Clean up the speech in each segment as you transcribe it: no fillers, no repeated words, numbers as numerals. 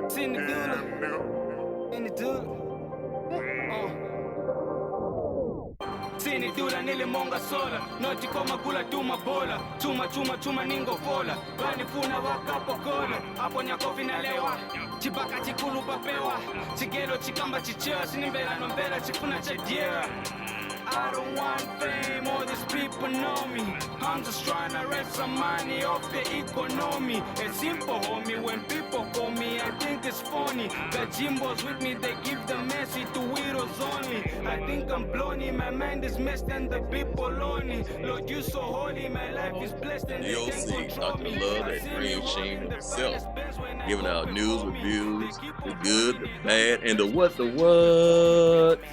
Seen the doodle, in the doodle. Sini dula nilimonga sola noti koma kula tuma bola chuma ningo fola bani funa wakapokola hapo nyako vinalewa chibaka chikulu papewa chigero chikamba chichea sinimbela nombela chifuna chadia. I don't want fame, all these people know me. I'm just trying to raise some money off the economy. It's simple, homie, when people call me, I think it's funny. Got Jimbos with me, they give the message to widows only. I think I'm blowing, my mind is messed and the people lonely. Lord, you so holy, my life is blessed and they can't control me. Love, that Dream Sheen himself, giving out news, reviews, the good, the bad, and the what. And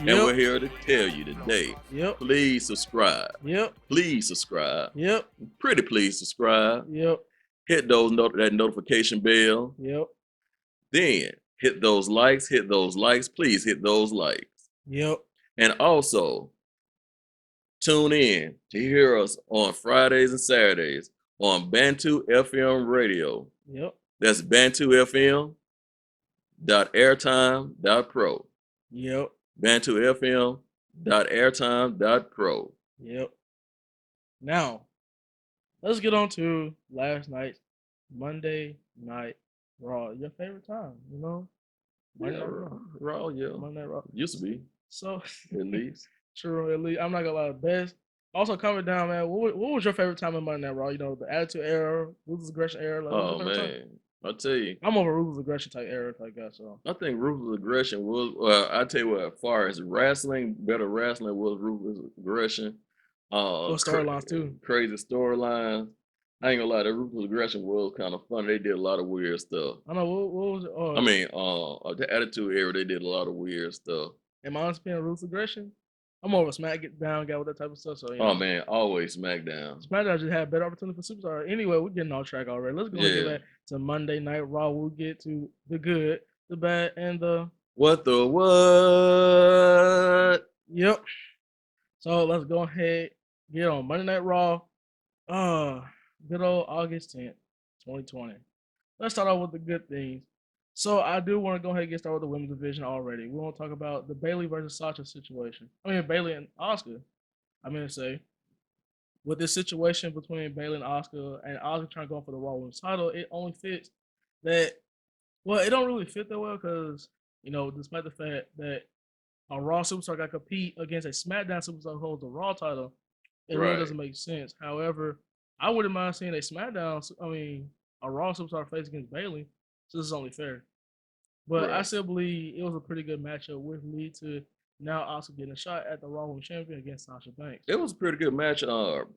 we're here to tell you today. Please subscribe. Please subscribe. Pretty please subscribe. Hit those that notification bell. Then hit those likes. Please hit those likes. And also tune in to hear us on Fridays and Saturdays on bantufm radio. That's bantufm.airtime.pro. bantufm.airtime.pro. Now, let's get on to last night's Monday Night Raw. Your favorite time, you know? Monday Night Raw, yeah. Monday Night Raw. Used to be. So, at least. True, at least. I'm not gonna lie, best. Also, comment down, man. What was your favorite time in Monday Night Raw? You know, the Attitude Era, Ruthless Aggression Era. Like, oh man, I'll tell you, I'm over Ruthless Aggression type era type guy. So I think Ruthless Aggression was. I tell you what, as far as wrestling, better wrestling was Ruthless Aggression. Storylines too. Crazy storylines. I ain't gonna lie, the Ruthless Aggression was kind of fun. They did a lot of weird stuff. I know what was it? I mean, the Attitude Era, they did a lot of weird stuff. In my honest opinion, Ruthless Aggression, I'm more of a SmackDown guy with that type of stuff. So oh man, always SmackDown. SmackDown just had better opportunity for superstar. Anyway, we're getting off track already. Let's go and get back to Monday Night Raw. We'll get to the good, the bad, and the what the what. Yep. So let's go ahead, get on Monday Night Raw. Good old August 10th, 2020. Let's start off with the good things. So I do want to go ahead and get started with the women's division already. We want to talk about the Bayley versus Sasha situation. I mean, Bayley and Asuka. I'm going to say, with this situation between Bayley and Asuka trying to go for the Raw Women's title, it only fits that, well, it don't really fit that well because, you know, despite the fact that a Raw superstar got to compete against a SmackDown superstar who holds the Raw title, it really doesn't make sense. However, I wouldn't mind seeing a Raw superstar face against Bayley. So this is only fair. But I still believe it was a pretty good matchup, which lead to now Asuka getting a shot at the Raw Women's Champion against Sasha Banks. It was a pretty good match,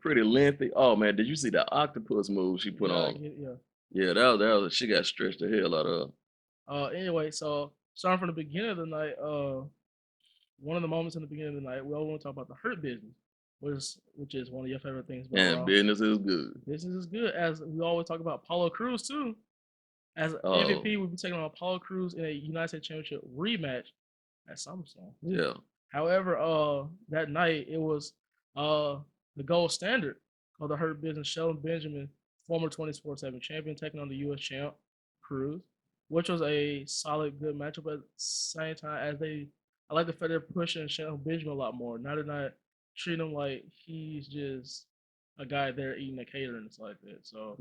pretty lengthy. Oh man, did you see the octopus move she put on? Yeah, that was she got stretched the hell out of. Anyway, so starting from the beginning of the night, one of the moments in the beginning of the night, we all want to talk about the Hurt Business, which is one of your favorite things about Raw. Business is good. Business is good, as we always talk about Apollo Crews too. As MVP, we'll be taking on Apollo Crews in a United States Championship rematch at SummerSlam. Yeah. However, that night it was the gold standard of the Hurt Business, Shelton Benjamin, former 24/7 champion, taking on the U.S. champ Crews, which was a solid, good matchup. At the same time, I like the fact they're pushing Shelton Benjamin a lot more. Now they're not treating him like he's just a guy there eating a catering and stuff like that. So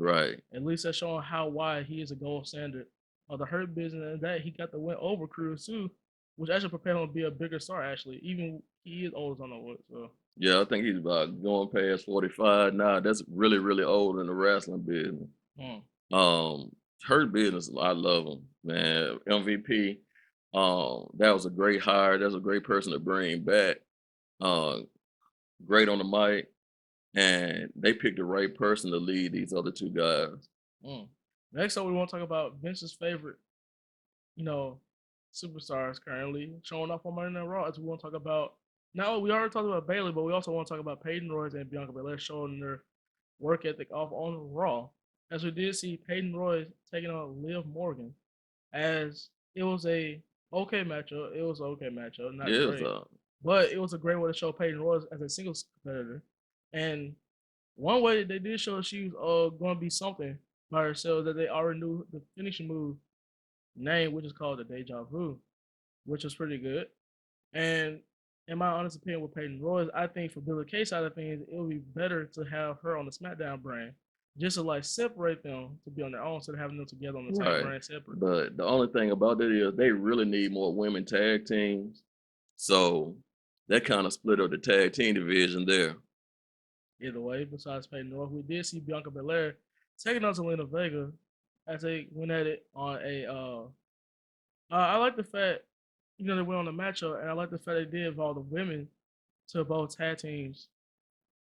at least that's showing why he is a gold standard of the Hurt Business, and that he got the win over Crews too, which actually prepared him to be a bigger star. Actually, even he is old, I don't know what. So yeah, I think he's about going past 45 now. That's really, really old in the wrestling business. Hurt Business, I love him, man. MVP. That was a great hire. That's a great person to bring back. Great on the mic. And they picked the right person to lead these other two guys. Next up, we want to talk about Vince's favorite, superstars currently showing up on Monday Night Raw. As we want to talk about, now we already talked about Bayley, but we also want to talk about Peyton Royce and Bianca Belair showing their work ethic off on Raw. As we did see Peyton Royce taking on Liv Morgan, as it was a okay matchup. It was an okay matchup, not great, but it was a great way to show Peyton Royce as a singles competitor. And one way they did show she was going to be something by herself, that they already knew the finishing move name, which is called the Deja Vu, which was pretty good. And in my honest opinion with Peyton Royce, I think for Billie Kay side of things, it would be better to have her on the SmackDown brand, just to like separate them to be on their own instead of having them together on the same Right. brand separate. But the only thing about that is they really need more women tag teams. So that kind of split up the tag team division there. Either way, besides Peyton Royce, we did see Bianca Belair taking on Zelina Vega as they went at it on a. I like the fact, they went on the matchup, and I like the fact they did involve the women to both tag teams,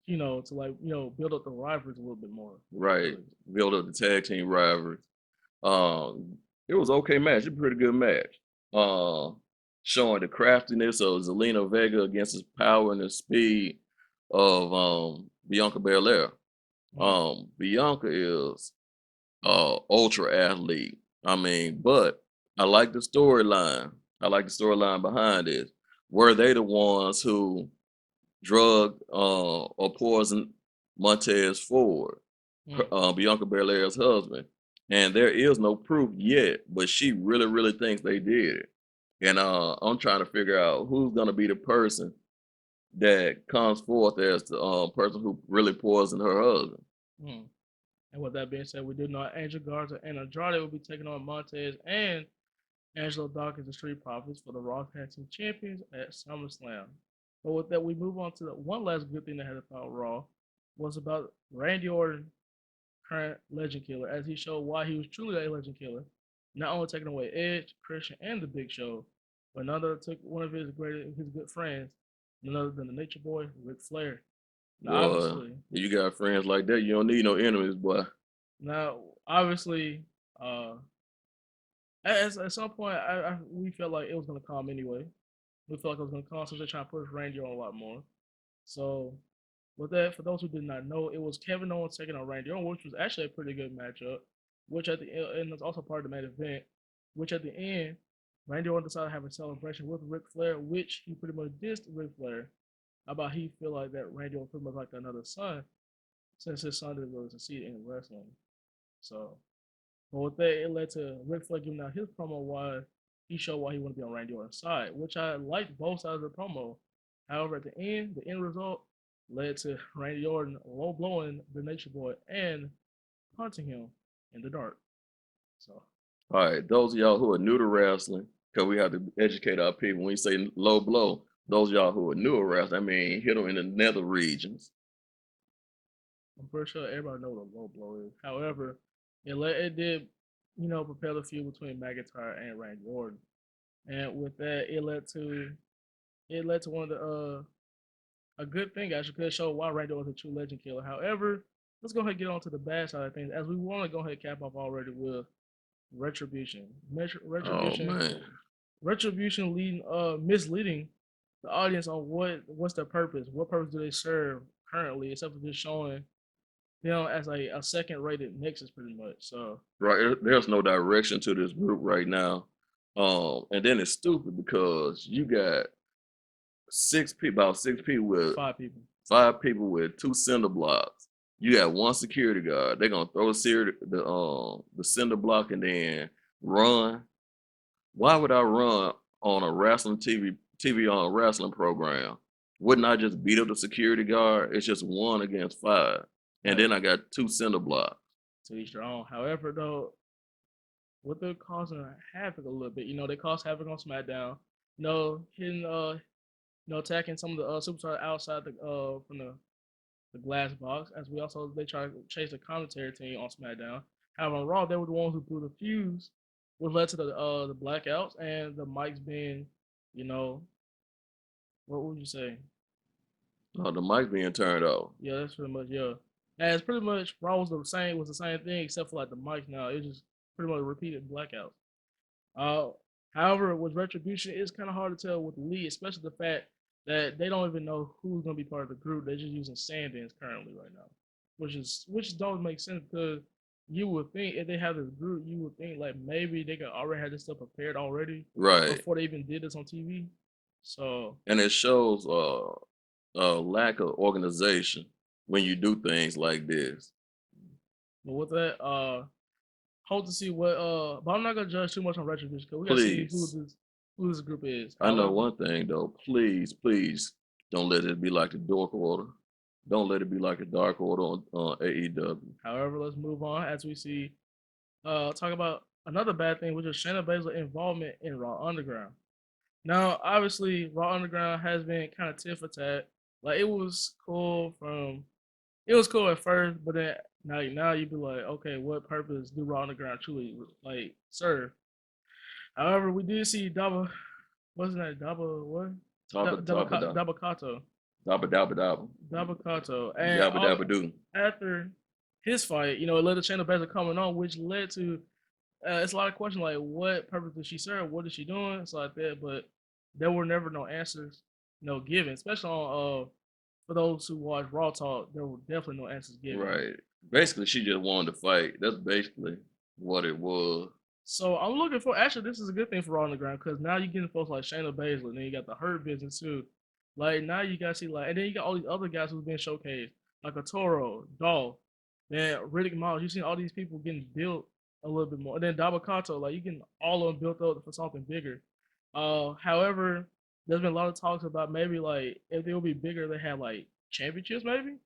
to like, build up the rivalries a little bit more. Right. Build up the tag team rivalries. It was okay match. It was a pretty good match. Showing the craftiness of Zelina Vega against the power and the speed of Bianca Belair. Bianca is ultra athlete. I mean, but I like the storyline. I like the storyline behind it. Were they the ones who drugged or poisoned Montez Ford, Bianca Belair's husband? And there is no proof yet, but she really, really thinks they did it. And I'm trying to figure out who's gonna be the person that comes forth as the person who really poisoned her husband. And with that being said, we do know Angel Garza and Andrade will be taking on Montez and Angelo Dawkins, the Street Profits, for the Raw Tag Team Champions at SummerSlam. But with that, we move on to the one last good thing that had about Raw was about Randy Orton, current Legend Killer, as he showed why he was truly a Legend Killer, not only taking away Edge, Christian, and the Big Show, but another took one of his good friends, none other than the Nature Boy, Ric Flair. Now, obviously, you got friends like that, you don't need no enemies, boy. Now, obviously, at some point, we felt like it was gonna come anyway. We felt like it was gonna come, so they're trying to push Randy on a lot more. So, with that, for those who did not know, it was Kevin Owens taking on Randy Orton, which was actually a pretty good matchup. Which at the end, and it's also part of the main event. Which at the end, Randy Orton decided to have a celebration with Ric Flair, which he pretty much dissed Ric Flair about he feel like that Randy Orton pretty much like another son, since his son didn't really succeed in wrestling. So, but with that, it led to Ric Flair giving out his promo why he showed why he wanted to be on Randy Orton's side, which I liked both sides of the promo. However, at the end result led to Randy Orton low blowing the Nature Boy and punching him in the dark. So, all right, those of y'all who are new to wrestling, because we have to educate our people. When you say low blow, those of y'all who are new to wrestling, I mean hit them in the nether regions. I'm pretty sure everybody knows what a low blow is. However, it did, propel the feud between McIntyre and Randy Orton, and with that, it led to one of the a good thing actually, because it showed why Randy Orton was a true Legend Killer. However, let's go ahead and get on to the bad side of things, as we want to go ahead and cap off already with Retribution. Retribution misleading the audience on what's their purpose. What purpose do they serve currently, except for just showing as a second-rated Nexus, pretty much. So right, there's no direction to this group right now, and then it's stupid because you got about six people with five people with 2 cinder blocks. You got 1 security guard. They're gonna throw the cinder block and then run. Why would I run on a wrestling TV on a wrestling program? Wouldn't I just beat up the security guard? It's just 1 against 5. And then I got 2 cinder blocks. To each their own. However, though, what they're causing havoc a little bit. They caused havoc on SmackDown. Hitting, attacking some of the superstars outside from the glass box. As they try to chase the commentary team on SmackDown. However, on Raw, they were the ones who blew the fuse, which led to the blackouts and the mics being, what would you say? Oh, the mic being turned off. Yeah, that's pretty much And it's pretty much Raw was the same thing except for like the mics now. It's just pretty much repeated blackouts. However, with Retribution, it's kind of hard to tell with the lead, especially the fact that they don't even know who's gonna be part of the group. They're just using stand-ins currently right now, which don't make sense because you would think if they have this group, you would think like maybe they could already have this stuff prepared already, right, before they even did this on TV. So, and it shows a lack of organization. when you do things like this. But with that, hope to see what but I'm not gonna judge too much on Retribution because we gotta see who this group is. I know one thing though. Please don't let it be like the Dark Order. Don't let it be like a Dark Order on AEW. However, let's move on as we see talk about another bad thing, which is Shayna Baszler involvement in Raw Underground. Now, obviously, Raw Underground has been kind of tit for tat. Like it was cool at first, but then now you'd be like, okay, what purpose do Raw Underground truly like serve? However, we did see wasn't that what? Dabba-Kato. Dabba-Kato. And after his fight, it led to Shayna Baszler coming on, which led to it's a lot of questions like what purpose did she serve? What is she doing? It's like that, but there were never no answers, given, especially on for those who watch Raw Talk, there were definitely no answers given. Right. Basically, she just wanted to fight. That's basically what it was. So I'm looking for. Actually, this is a good thing for Raw Underground because now you're getting folks like Shayna Baszler, and then you got the Hurt Business too. Like now you got to see and then you got all these other guys who've been showcased, like a Toro, Dolph, then Riddick Moss. You've seen all these people getting built a little bit more, and then Dabba-Kato, like you getting all of them built up for something bigger. However, there's been a lot of talks about maybe like if they will be bigger, they have like championships maybe.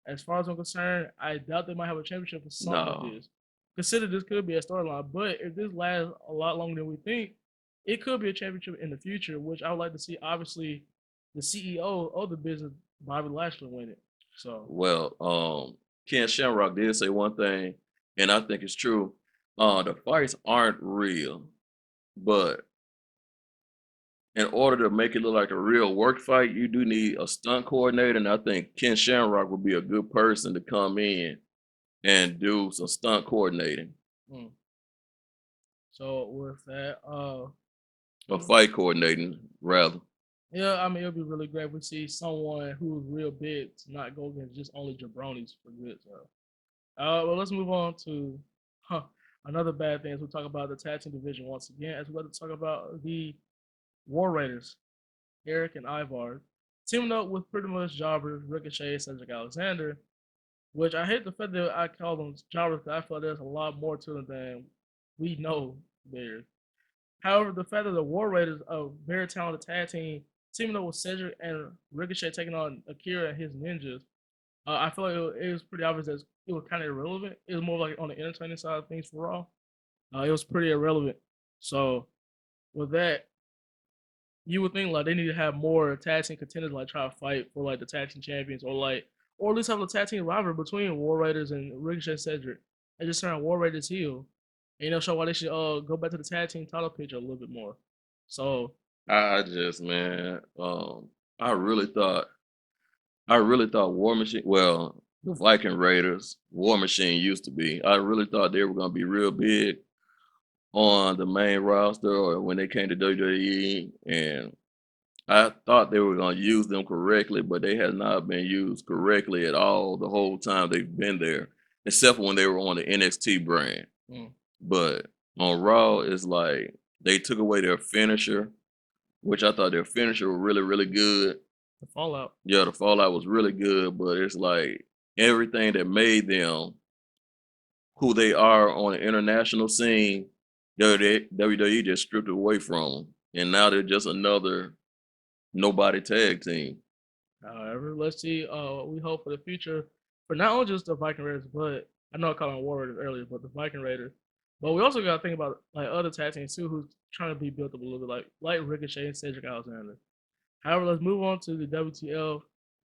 As far as I'm concerned, I doubt they might have a championship for something like this. Consider this could be a storyline, but if this lasts a lot longer than we think, it could be a championship in the future, which I would like to see. Obviously, the CEO of the business, Bobby Lashley, win it. So Ken Shamrock did say one thing, and I think it's true. The fights aren't real, but in order to make it look like a real work fight, you do need a stunt coordinator, and I think Ken Shamrock would be a good person to come in and do some stunt coordinating. So with that, or fight coordinating rather. Yeah, I mean it'll be really great if we see someone who's real big to not go against just only jabronis for good. So, well, let's move on to another bad thing as we talk about the tag team division once again. As we like to talk about the War Raiders, Eric and Ivar, teaming up with pretty much jobbers, Ricochet, Cedric Alexander, which I hate the fact that I call them jobbers because I feel there's a lot more to them than we know there. However, the fact that the War Raiders, a very talented tag team, teaming up with Cedric and Ricochet taking on Akira and his ninjas, I feel like it was pretty obvious that it was kind of irrelevant. It was more like on the entertaining side of things for Raw. It was pretty irrelevant. So with that, you would think like they need to have more tag team contenders like try to fight for like the tag team champions or at least have a tag team rivalry between War Raiders and Ricochet and Cedric and just turn War Raiders heel. And show why they should go back to the tag team title picture a little bit more. So I just I really thought War Machine, well, the Viking Raiders, War Machine used to be. I really thought they were gonna be real big on the main roster or when they came to WWE, and I thought they were gonna use them correctly, but they have not been used correctly at all the whole time they've been there, except for when they were on the NXT brand. But on Raw, it's like they took away their finisher, which I thought their finisher was really, really good. The Fallout. Yeah, the Fallout was really good, but it's like everything that made them who they are on the international scene, WWE just stripped it away from them. And now they're just another nobody tag team. However, let's see. We hope for the future for not only just the Viking Raiders, but I know I called them War Raiders earlier, but the Viking Raiders. But we also got to think about like other tag teams too, who's trying to be built up a little bit, like Ricochet and Cedric Alexander. However, let's move on to the WTF.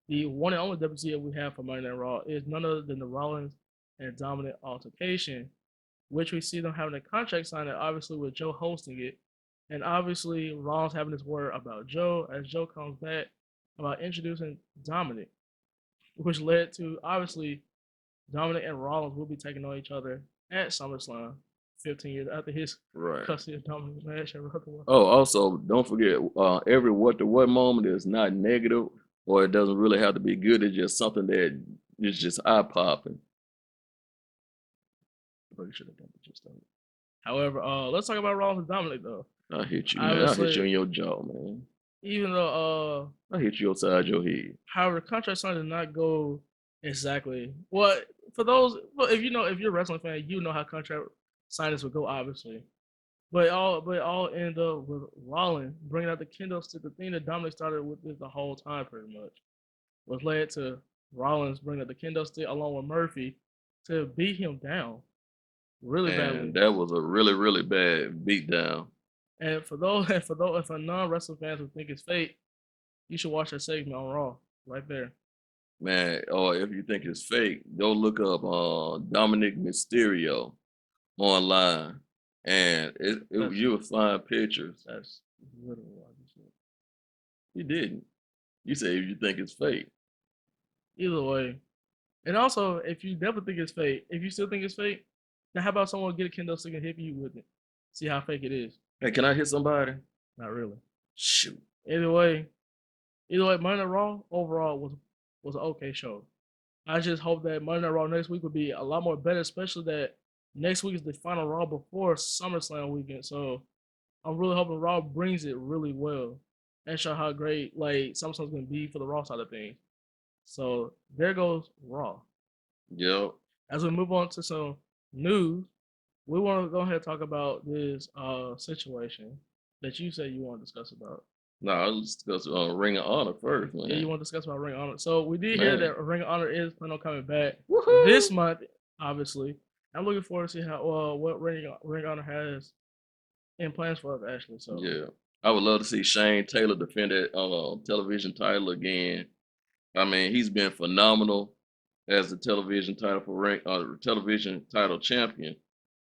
The one and only WTF we have for Monday Night Raw is none other than the Rollins and Dominant altercation, which we see them having a contract signed, obviously with Joe hosting it, and obviously Rollins having his word about Joe as Joe comes back about introducing Dominant, which led to obviously Dominant and Rollins will be taking on each other at SummerSlam. 15 years after his custody of Dominant match. Oh, also, don't forget, every what the what moment is not negative or it doesn't really have to be good. It's just something that is just eye-popping. Pretty sure they just done it. However, let's talk about Rollins and Dominant, though. I hit you, man. I hit you in your jaw, man. Even though I hit you upside your head. However, the contract signing did not go Exactly. Well, for those, well, if you're a wrestling fan, you know how contract signings would go, obviously. But all ended up with Rollins bringing out the kendo stick. The thing that Dominic started with this the whole time, pretty much, was led to Rollins bringing out the kendo stick along with Murphy to beat him down really badly. And that was a really, really bad beatdown. And for non-wrestling fans who think it's fake, you should watch that segment on Raw right there. Man, or if you think it's fake, go look up Dominic Mysterio online, and you will find pictures. That's literally what I just said. You didn't. You say if you think it's fake. Either way. And also, if you never think it's fake, if you still think it's fake, then how about someone get a kendo stick and hit you with it? See how fake it is. Hey, can I hit somebody? Not really. Shoot. Either way, Monday Night Raw overall was an okay show. I just hope that Monday Night Raw next week will be a lot more better, especially that next week is the final Raw before SummerSlam weekend. So I'm really hoping Raw brings it really well and show how great like SummerSlam's gonna be for the Raw side of things. So there goes Raw. Yep. As we move on to some news, we want to go ahead and talk about this situation that you said you want to discuss about. No, let's discuss Ring of Honor first, man. Yeah, you want to discuss about Ring of Honor. So we did hear that Ring of Honor is planning on coming back this month, obviously. I'm looking forward to see how what Ring of Honor has in plans for us, actually. So yeah, I would love to see Shane Taylor defend that television title again. I mean, he's been phenomenal as the television title television title champion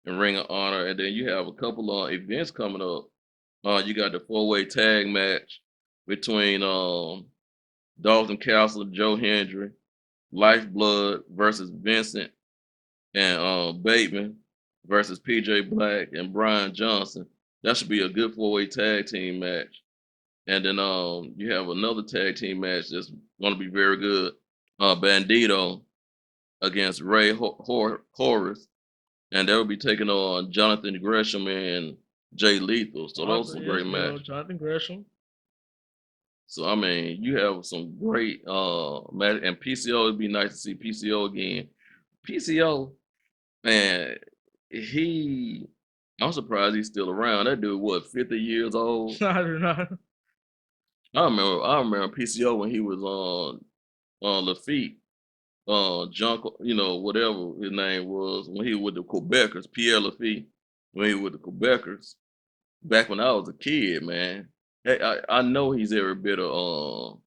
in Ring of Honor, and then you have a couple of events coming up. You got the 4-way tag match between Dalton Castle, Joe Hendry, Lifeblood versus Vincent and Bateman versus PJ Black and Brian Johnson. That should be a good 4-way tag team match. And then you have another tag team match that's going to be very good. Bandito against Ray Horace. And they'll be taking on Jonathan Gresham and Jay Lethal. So those are great matches. Jonathan Gresham. So I mean, you have some great match, and PCO. It'd be nice to see PCO again. PCO, man, I'm surprised he's still around. That dude, what, 50 years old? I do not. I remember PCO when he was on Lafitte, Junk, whatever his name was, when he was with the Quebecers, Pierre Lafitte, when he was with the Quebecers, back when I was a kid, man. Hey, I know he's every bit of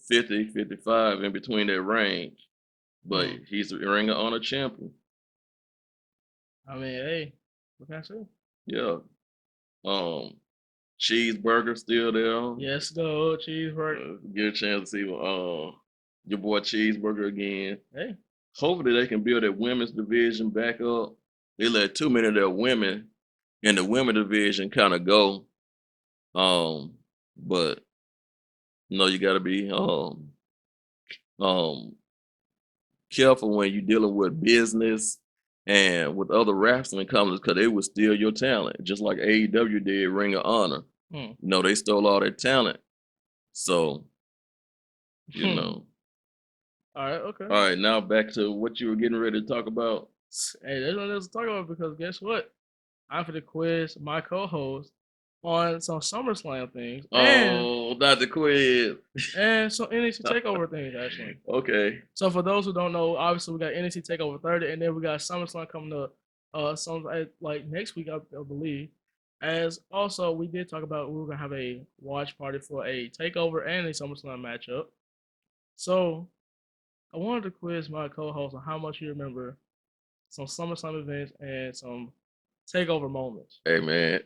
50, 55 in between that range, but he's a Ring of Honor champion. I mean, hey, what can I say? Yeah. Cheeseburger still there. Yes, go Cheeseburger. Get a chance to see your boy Cheeseburger again. Hey. Hopefully they can build that women's division back up. They let too many of their women in the women division kind of go. But you got to be careful when you're dealing with business and with other wrestling companies, because they will steal your talent, just like AEW did Ring of Honor. They stole all their talent. So, All right, okay. All right, now back to what you were getting ready to talk about. Hey, there's nothing else to talk about, because guess what? I'm for the quiz my co-host on some SummerSlam things. Not the quiz. And some NXT TakeOver things, actually. Okay. So for those who don't know, obviously we got NXT TakeOver 30, and then we got SummerSlam coming up like next week, I believe. As also, we did talk about we were going to have a watch party for a TakeOver and a SummerSlam matchup. So I wanted to quiz my co-host on how much you remember some SummerSlam events and some TakeOver moments. Hey, man.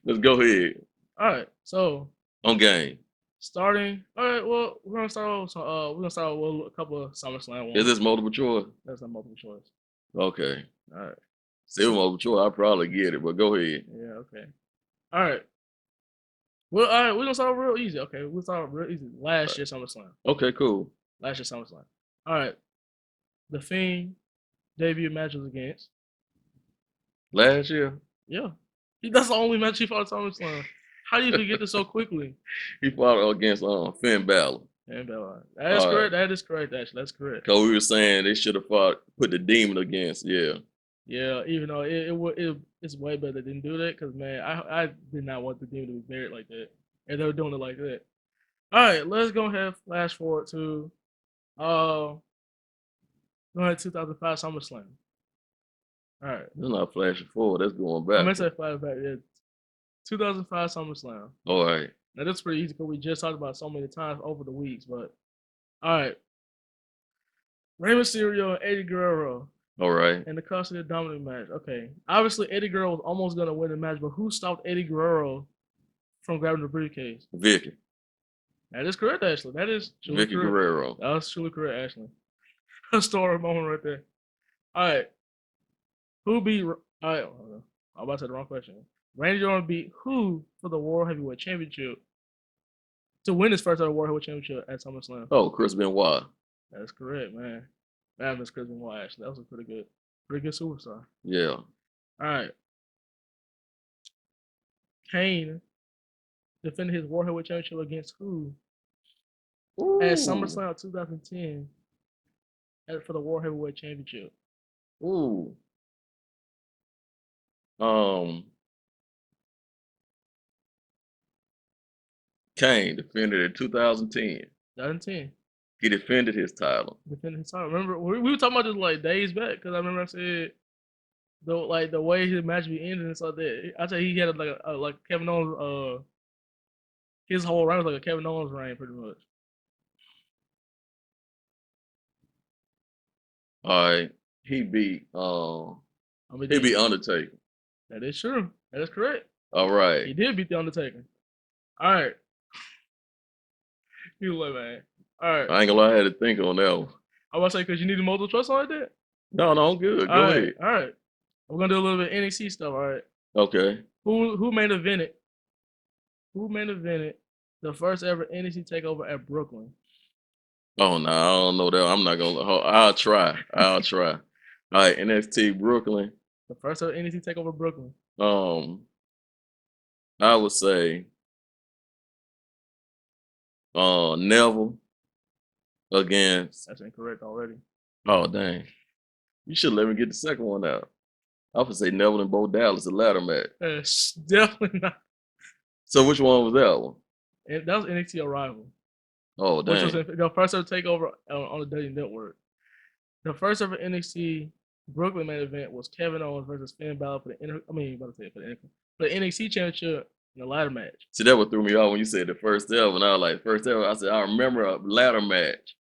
Let's go ahead. All right, so on game. Starting. All right, well, we're gonna start with a couple of SummerSlam ones. Is this multiple choice? That's not multiple choice. Okay. All right. Still multiple choice. I'll probably get it, but go ahead. Yeah. Okay. All right. Well, all right. We're gonna start real easy. Okay, we'll start real easy. Last year SummerSlam. Okay, cool. Last year SummerSlam. All right. The Fiend debut match was against. Last year? Yeah. That's the only match he fought at SummerSlam. How do you forget this so quickly? He fought against Finn Balor. Finn Balor. That is correct. That is correct. Actually, that's correct. Cause we were saying they should have put the demon against. Yeah. Yeah, even though it's way better they didn't do that, because man, I did not want the demon to be buried like that, and they were doing it like that. All right, let's go ahead flash forward to go ahead 2005 SummerSlam. All right, that's not flashing forward. That's going back. I'm gonna say flash back. Yeah, 2005 SummerSlam. All right. Now that's pretty easy because we just talked about it so many times over the weeks. But all right, Rey Mysterio and Eddie Guerrero. All right. And the custody dominant match. Okay. Obviously, Eddie Guerrero was almost going to win the match, but who stopped Eddie Guerrero from grabbing the briefcase? Vicky. That is correct, Ashley. That is Vicky correct. Guerrero. That was truly correct, Ashley. A story moment right there. All right. Who beat... All right. I'm about to say the wrong question. Randy Orton beat who for the World Heavyweight Championship to win his first ever World Heavyweight Championship at SummerSlam? Oh, Chris Benoit. That is correct, man. That was Chris Benoit, actually. That was a pretty good superstar. Yeah. All right. Kane defended his World Heavyweight Championship against who? Ooh. At SummerSlam 2010 for the World Heavyweight Championship. Ooh. Kane defended in 2010. 2010. He defended his title. Remember, we were talking about this like days back, because I remember I said the way his match be ending and stuff that I tell you, he had like Kevin Owens his whole reign was like a Kevin Owens reign pretty much. All right. He beat Undertaker. That is true. That is correct. All right. He did beat the Undertaker. All right. You like, man. All right. I ain't gonna lie, I had to think on that one. I was say because you need a multiple choice on like that. No, I'm good. Go ahead. All right. We're gonna do a little bit of NXT stuff. All right. Okay. Who main evented? Who main evented the first ever NXT takeover at Brooklyn? Oh no, I don't know that. I'm not gonna. I'll try. All right, NXT Brooklyn. The first ever NXT takeover Brooklyn. I would say Neville against. That's incorrect already. Oh dang! You should let me get the second one out. I would say Neville and Bo Dallas, the ladder match. Definitely not. So which one was that one? That was NXT Arrival. Oh dang! Which was the first ever takeover on the WWE Network. The first ever NXT Brooklyn main event was Kevin Owens versus Finn Balor for the NXT Championship in the ladder match. See, that what threw me off when you said the first ever, and I was like, first ever. I said, I remember a ladder match.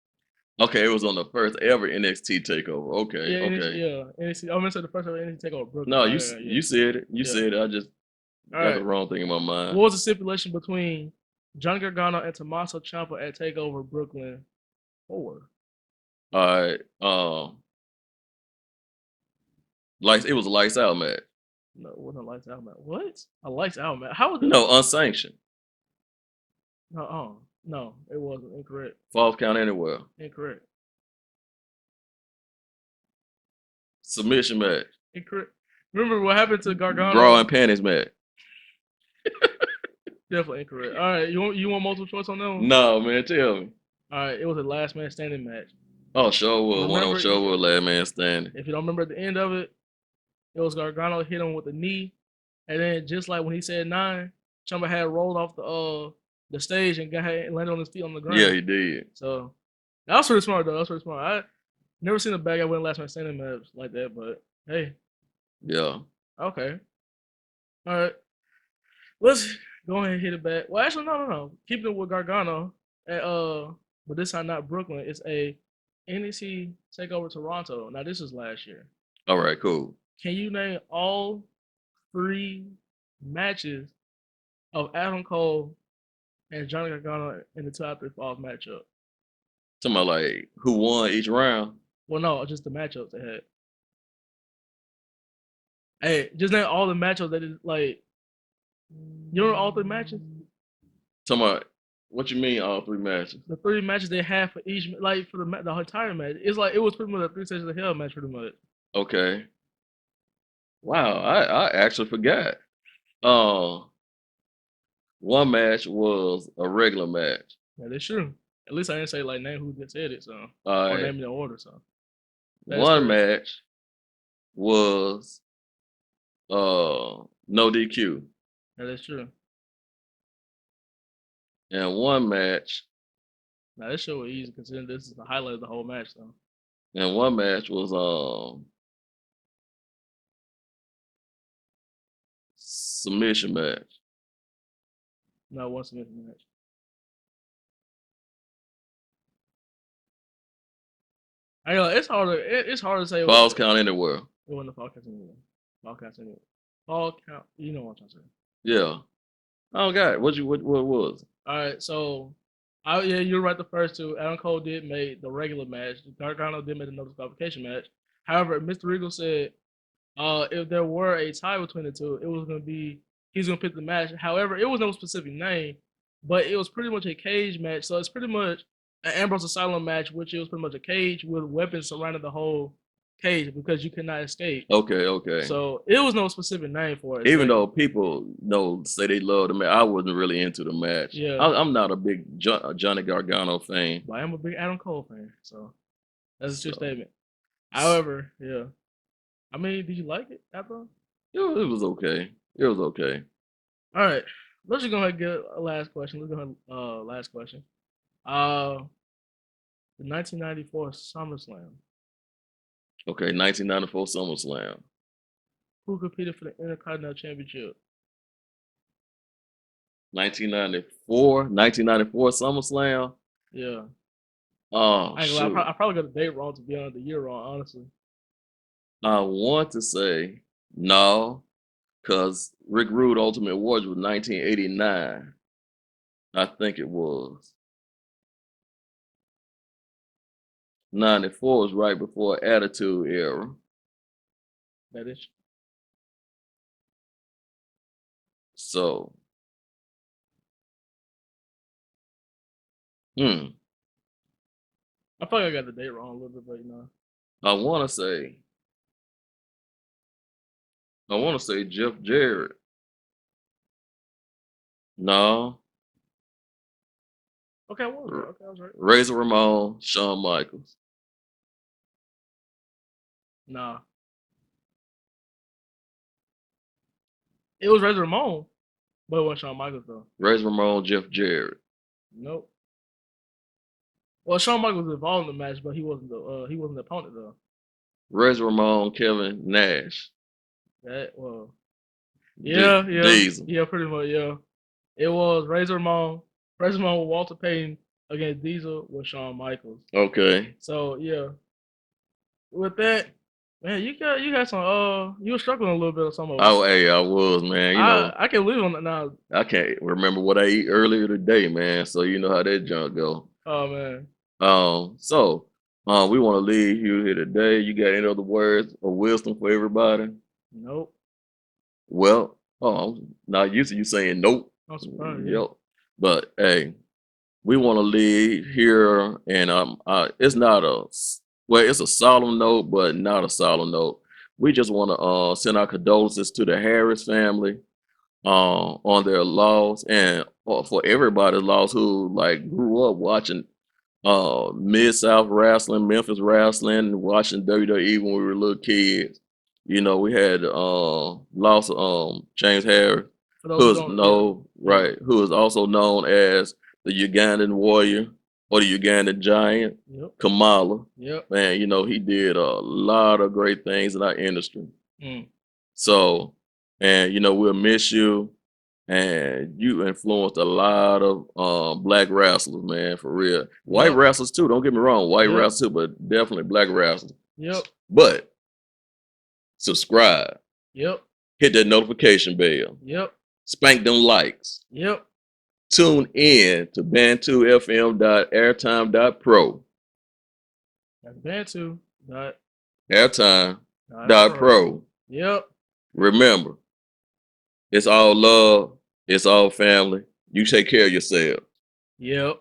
Okay, it was on the first ever NXT takeover. Okay, yeah, okay. NXT. I'm gonna say the first ever NXT takeover Brooklyn. No, you said it. You said it. I just got the wrong thing in my mind. What was the stipulation between Johnny Gargano and Tommaso Ciampa at Takeover Brooklyn 4? All right. It was a lights out match. No, it wasn't a lights out match. What? A lights out match? How was it? No, unsanctioned. No, it wasn't. Incorrect. False count anywhere. Incorrect. Submission match. Incorrect. Remember what happened to Gargano? Bra and panties match. Definitely incorrect. All right, you want multiple choice on that one? No, man, tell me. All right, it was a last man standing match. Oh, sure was. One on sure was last man standing. If you don't remember at the end of it, it was Gargano hit him with the knee, and then just like when he said 9, Ciampa had rolled off the stage and landed on his feet on the ground. Yeah, he did. So that was pretty smart though. That was pretty smart. I never seen a bad guy win last man standing match like that, but hey. Yeah. Okay. All right. Let's go ahead and hit it back. Well, actually, no. Keeping it with Gargano, but this time not Brooklyn. It's a NXT Takeover Toronto. Now this is last year. All right, cool. Can you name all 3 matches of Adam Cole and Johnny Gargano in the 2 out of 3 falls matchup? Talking about like who won each round? Well, no, just the matchups they had. Hey, just name all the matchups that is like. You know all 3 matches? Talking about what you mean all 3 matches? The 3 matches they had for each, like for the entire match. It's like it was pretty much a 3 stages of hell match, pretty much. Okay. Wow, I actually forgot. One match was a regular match. That is true. At least I didn't say like name who just said it, so All or right. name in the order. So One match was no DQ. That is true. And one match. Now this show was easy considering this is the highlight of the whole match, though. And one match was submission match. No, one submission match. I know it's hard to say. Falls count anywhere. It wasn't a fall count anywhere. Fall count anywhere. Fall count. You know what I'm trying to say. Yeah. Oh God, what was? All right, so yeah, you're right. The first two, Adam Cole did make the regular match. Gargano did make the no disqualification match. However, Mr. Regal said, if there were a tie between the two, it was gonna be he's gonna pick the match. However, it was no specific name, but it was pretty much a cage match. So it's pretty much an Ambrose Asylum match, which it was pretty much a cage with weapons surrounding the whole cage because you could not escape. Okay. So it was no specific name for it. Even though people say they love the match, I wasn't really into the match. Yeah, I'm not a big Johnny Gargano fan. But I am a big Adam Cole fan, so that's a true statement. However, yeah, I mean, did you like it after? It was okay. It was okay. All right, let's just go ahead and get a last question. Let's go ahead. Last question. The 1994 SummerSlam. Okay, 1994 SummerSlam. Who competed for the Intercontinental Championship? 1994 SummerSlam. Yeah. Oh, I probably got the date wrong, to be honest, the year wrong, honestly. I want to say no, because Rick Rude Ultimate Warrior was 1989. I think it was. 94 was right before Attitude Era. That is. So, I feel like I got the date wrong a little bit, but you know. I want to say Jeff Jarrett. No. Okay, what was it? Okay, I was right. Razor Ramon, Shawn Michaels. Nah. It was Razor Ramon, but it wasn't Shawn Michaels though. Razor Ramon, Jeff Jarrett. Nope. Well, Shawn Michaels was involved in the match, but he wasn't the opponent though. Razor Ramon, Kevin Nash. Yeah, Diesel. Yeah, pretty much, yeah. It was Razor Ramon with Walter Payton against Diesel with Shawn Michaels. Okay. So yeah. With that, man, you got some you were struggling a little bit or something. Oh, hey, I was, man. You know, I can live on that now. I can't remember what I ate earlier today, man. So you know how that junk go. Oh man. So we want to leave you here today. You got any other words of wisdom for everybody? Nope. Well, I'm not used to you saying nope. I'm surprised. Yep. But hey, we want to leave here, and it's not it's a solemn note, but not a solemn note. We just want to send our condolences to the Harris family on their loss, and for everybody's loss who like grew up watching Mid-South wrestling, Memphis wrestling, watching WWE when we were little kids. You know, we had loss of James Harris, who is also known as the Ugandan Warrior or the Ugandan Giant. Yep. Kamala. Yep. Man, you know, he did a lot of great things in our industry. So, and you know, we'll miss you. And you influenced a lot of black wrestlers, man, for real. White wrestlers too, don't get me wrong, white wrestlers too, but definitely black wrestlers. Yep. But subscribe. Yep. Hit that notification bell. Yep. Spank them likes. Yep. Tune in to bantufm.airtime.pro. That's bantufm.airtime.pro. Yep. Remember, it's all love. It's all family. You take care of yourself. Yep.